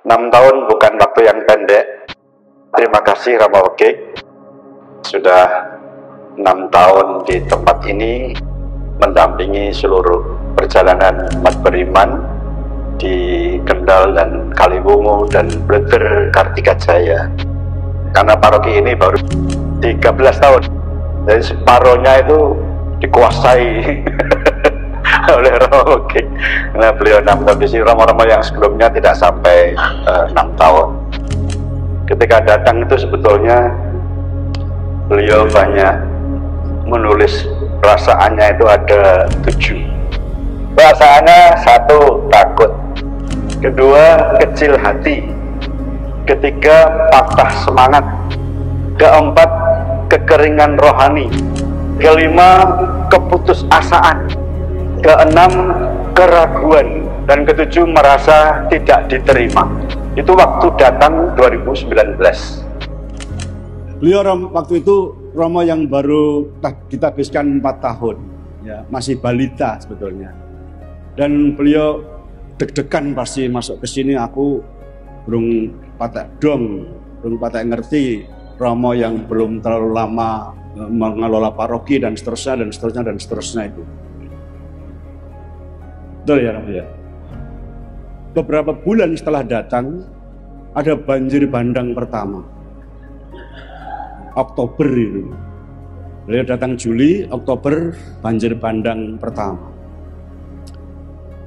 6 tahun bukan waktu yang pendek. Terima kasih Romo Wekik sudah 6 tahun di tempat ini mendampingi seluruh perjalanan umat beriman di Kendal dan Kaliwungu dan Bleber Kartikajaya. Karena paroki ini baru 13 tahun, jadi separohnya itu dikuasai oleh Romo Wekik. Nah, beliau 6 tahun di sini, Romo-Romo yang sebelumnya tidak sampai 6 tahun. Ketika datang itu sebetulnya beliau banyak menulis perasaannya, itu ada 7. Perasaannya 1, takut. Kedua, kecil hati. Ketiga, patah semangat. Keempat, kekeringan rohani. Kelima, keputusasaan. Keenam, keraguan. Dan ketujuh, merasa tidak diterima. Itu waktu datang 2019. Beliau waktu itu Romo yang baru kita habiskan 4 tahun, ya, masih balita sebetulnya. Dan beliau deg-degan pasti masuk ke sini, aku belum patek dong, belum patek ngerti Romo yang belum terlalu lama mengelola paroki dan seterusnya dan seterusnya dan seterusnya itu. Betul ya Romo ya? Beberapa bulan setelah datang, ada banjir bandang pertama. Oktober itu. Beliau datang Juli, Oktober, banjir bandang pertama.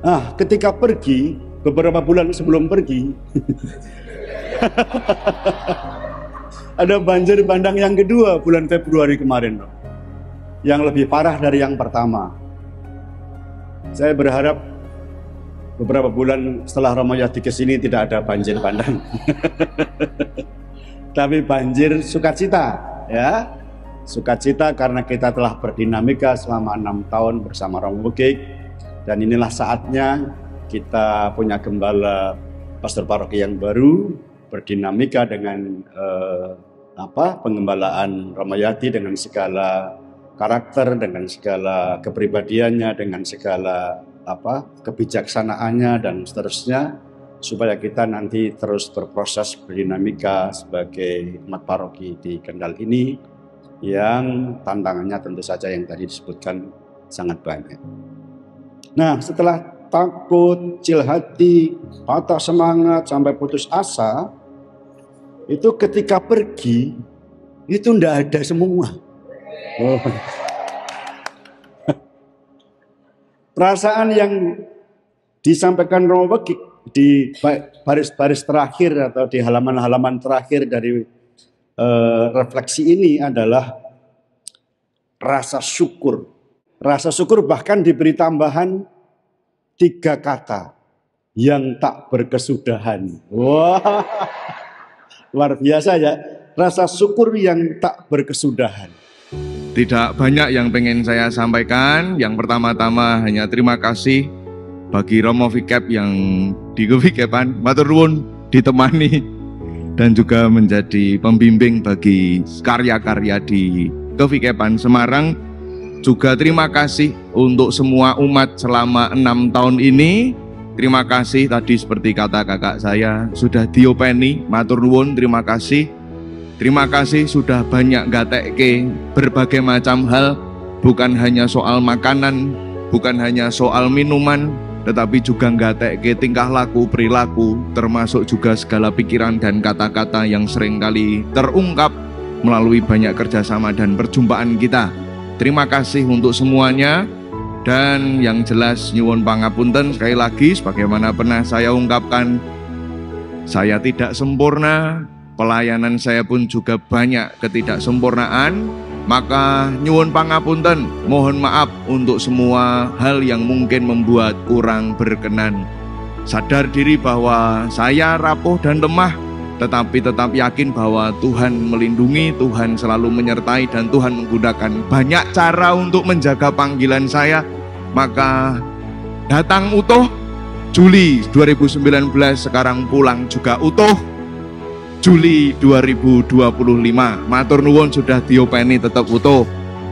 Nah, ketika pergi, beberapa bulan sebelum pergi, ada banjir bandang yang kedua bulan Februari kemarin, yang lebih parah dari yang pertama. Saya berharap beberapa bulan setelah Romo Yadi kesini tidak ada banjir bandang, tapi banjir sukacita, ya, sukacita karena kita telah berdinamika selama 6 tahun bersama Romo Wekik, dan inilah saatnya kita punya gembala pastor paroki yang baru, berdinamika dengan pengembalaan Romo Yadi dengan segala karakter, dengan segala kepribadiannya, dengan segala kebijaksanaannya dan seterusnya, supaya kita nanti terus berproses berdinamika sebagai umat paroki di Kendal ini, yang tantangannya tentu saja yang tadi disebutkan sangat banyak. Nah, setelah takut, kecil hati, patah semangat sampai putus asa, itu ketika pergi itu ndak ada semua. Perasaan yang disampaikan Romo Wekik di baris-baris terakhir atau di halaman-halaman terakhir dari refleksi ini adalah rasa syukur. Rasa syukur bahkan diberi tambahan 3 kata, yang tak berkesudahan. Wah, luar biasa ya, rasa syukur yang tak berkesudahan. Tidak banyak yang pengen saya sampaikan. Yang pertama-tama hanya terima kasih bagi Romo Wekik yang di Kewikepan, matur nuwun ditemani dan juga menjadi pembimbing bagi karya-karya di Kewikepan Semarang. Juga terima kasih untuk semua umat selama 6 tahun ini. Terima kasih tadi seperti kata kakak saya sudah diopeni, matur nuwun, terima kasih. Terima kasih sudah banyak gatekke berbagai macam hal, bukan hanya soal makanan, bukan hanya soal minuman, tetapi juga gatekke tingkah laku, perilaku, termasuk juga segala pikiran dan kata-kata yang seringkali terungkap melalui banyak kerjasama dan perjumpaan kita. Terima kasih untuk semuanya, dan yang jelas nyuwun pangapunten sekali lagi, sebagaimana pernah saya ungkapkan, saya tidak sempurna. Pelayanan saya pun juga banyak ketidaksempurnaan, maka nyuwun pangapunten, mohon maaf untuk semua hal yang mungkin membuat kurang berkenan. Sadar diri bahwa saya rapuh dan lemah, tetapi tetap yakin bahwa Tuhan melindungi, Tuhan selalu menyertai, dan Tuhan menggunakan banyak cara untuk menjaga panggilan saya. Maka datang utuh Juli 2019, sekarang pulang juga utuh Juli 2025. Matur nuwun sudah diopeni tetap utuh.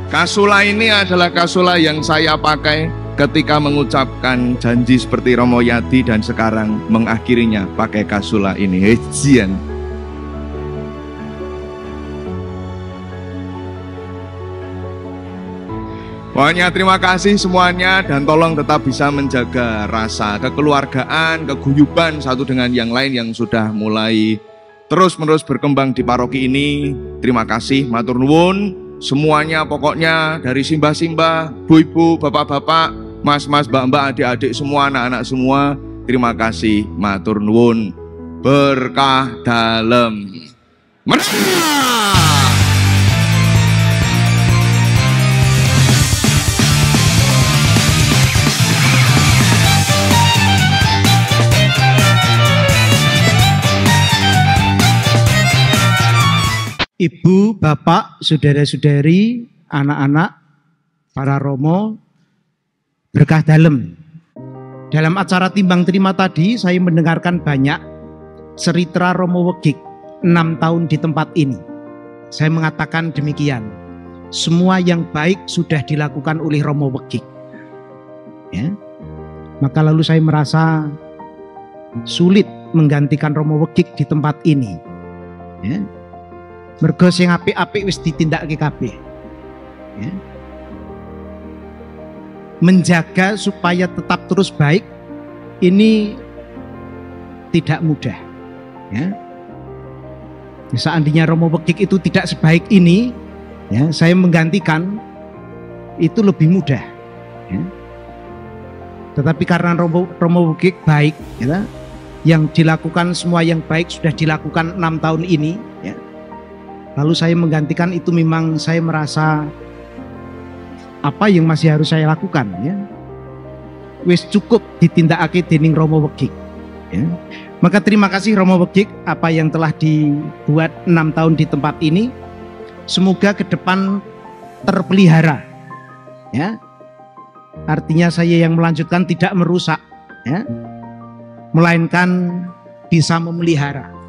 Kasula ini adalah kasula yang saya pakai ketika mengucapkan janji seperti Romo Yadi dan sekarang mengakhirinya pakai kasula ini. Hejian. Pokoknya terima kasih semuanya, dan tolong tetap bisa menjaga rasa kekeluargaan, keguyuban satu dengan yang lain yang sudah mulai terus-menerus berkembang di paroki ini. Terima kasih, matur nuwun semuanya, pokoknya dari simbah-simbah, bu-ibu, bapak-bapak, mas-mas, mbak-mbak, adik-adik semua, anak-anak semua. Terima kasih, matur nuwun. Berkah dalem. Menang! Ibu, bapak, saudara-saudari, anak-anak, para romo, berkah dalem. Dalam acara timbang terima tadi, saya mendengarkan banyak cerita Romo Wegik 6 tahun di tempat ini. Saya mengatakan demikian, semua yang baik sudah dilakukan oleh Romo Wegik. Ya. Maka lalu saya merasa sulit menggantikan Romo Wegik di tempat ini. Ya. Mergo sing apik-apik wis ditindakake kabeh. Ya. Menjaga supaya tetap terus baik ini tidak mudah. Ya. Seandainya Romo Wegik itu tidak sebaik ini, ya, saya menggantikan itu lebih mudah. Ya. Tetapi karena Romo Wegik baik, ya, yang dilakukan semua yang baik sudah dilakukan 6 tahun ini, ya. Lalu saya menggantikan itu memang saya merasa apa yang masih harus saya lakukan, ya. Wis cukup ditindakake dening Romo Wegik, ya. Maka terima kasih Romo Wegik apa yang telah dibuat 6 tahun di tempat ini. Semoga ke depan terpelihara, ya. Artinya saya yang melanjutkan tidak merusak, ya, melainkan bisa memelihara.